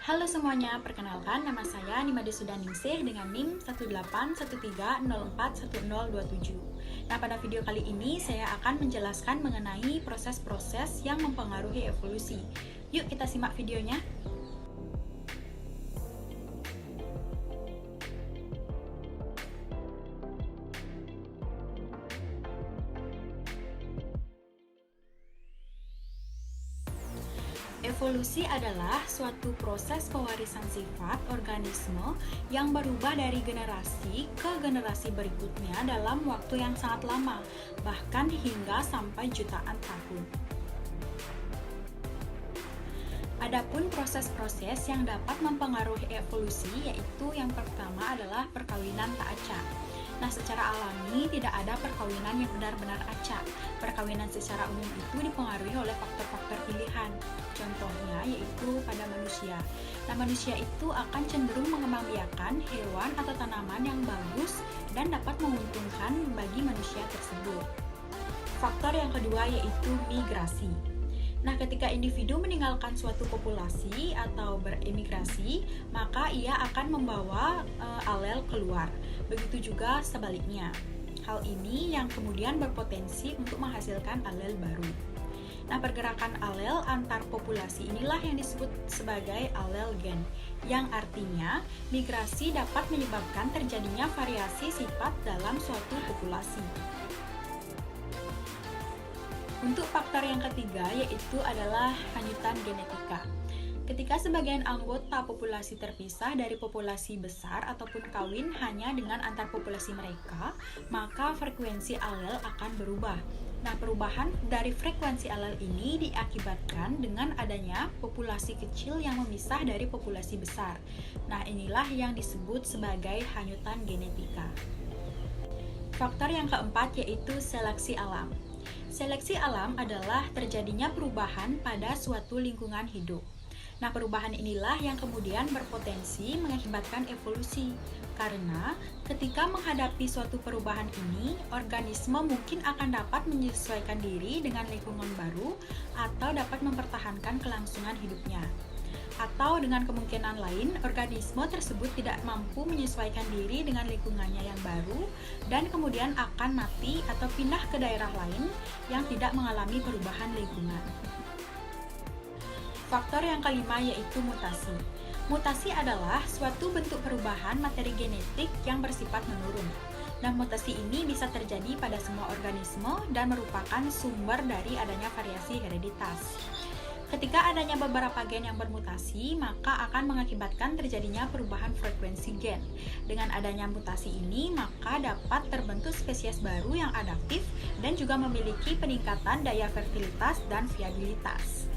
Halo semuanya, perkenalkan nama saya Nimade Sudaningsih dengan NIM 1813041041027. Nah, pada video kali ini saya akan menjelaskan mengenai proses-proses yang mempengaruhi evolusi. Yuk kita simak videonya. Evolusi adalah suatu proses pewarisan sifat organisme yang berubah dari generasi ke generasi berikutnya dalam waktu yang sangat lama, bahkan hingga sampai jutaan tahun. Adapun proses-proses yang dapat mempengaruhi evolusi yaitu yang pertama adalah perkawinan tak acak. Nah, secara alami tidak ada perkawinan yang benar-benar acak. Perkawinan secara umum itu dipengaruhi oleh faktor-faktor pilihan. Contohnya yaitu pada manusia. Nah, manusia itu akan cenderung mengembangbiakan hewan atau tanaman yang bagus dan dapat menguntungkan bagi manusia tersebut. Faktor yang kedua yaitu migrasi. Nah, ketika individu meninggalkan suatu populasi atau beremigrasi, maka ia akan membawa alel keluar. Begitu juga sebaliknya. Hal ini yang kemudian berpotensi untuk menghasilkan alel baru. Nah, pergerakan alel antar populasi inilah yang disebut sebagai alel gen, yang artinya migrasi dapat menyebabkan terjadinya variasi sifat dalam suatu populasi. Untuk faktor yang ketiga yaitu adalah hanyutan genetika. Ketika sebagian anggota populasi terpisah dari populasi besar ataupun kawin hanya dengan antar populasi mereka, maka frekuensi alel akan berubah. Nah, perubahan dari frekuensi alel ini diakibatkan dengan adanya populasi kecil yang memisah dari populasi besar. Nah, inilah yang disebut sebagai hanyutan genetika. Faktor yang keempat yaitu seleksi alam. Seleksi alam adalah terjadinya perubahan pada suatu lingkungan hidup. Nah, perubahan inilah yang kemudian berpotensi mengakibatkan evolusi. Karena ketika menghadapi suatu perubahan ini, organisme mungkin akan dapat menyesuaikan diri dengan lingkungan baru atau dapat mempertahankan kelangsungan hidupnya. Atau dengan kemungkinan lain, organisme tersebut tidak mampu menyesuaikan diri dengan lingkungannya yang baru dan kemudian akan mati atau pindah ke daerah lain yang tidak mengalami perubahan lingkungan. Faktor yang kelima yaitu mutasi. Mutasi adalah suatu bentuk perubahan materi genetik yang bersifat menurun. Nah, mutasi ini bisa terjadi pada semua organisme dan merupakan sumber dari adanya variasi hereditas. Ketika adanya beberapa gen yang bermutasi, maka akan mengakibatkan terjadinya perubahan frekuensi gen. Dengan adanya mutasi ini, maka dapat terbentuk spesies baru yang adaptif dan juga memiliki peningkatan daya fertilitas dan viabilitas.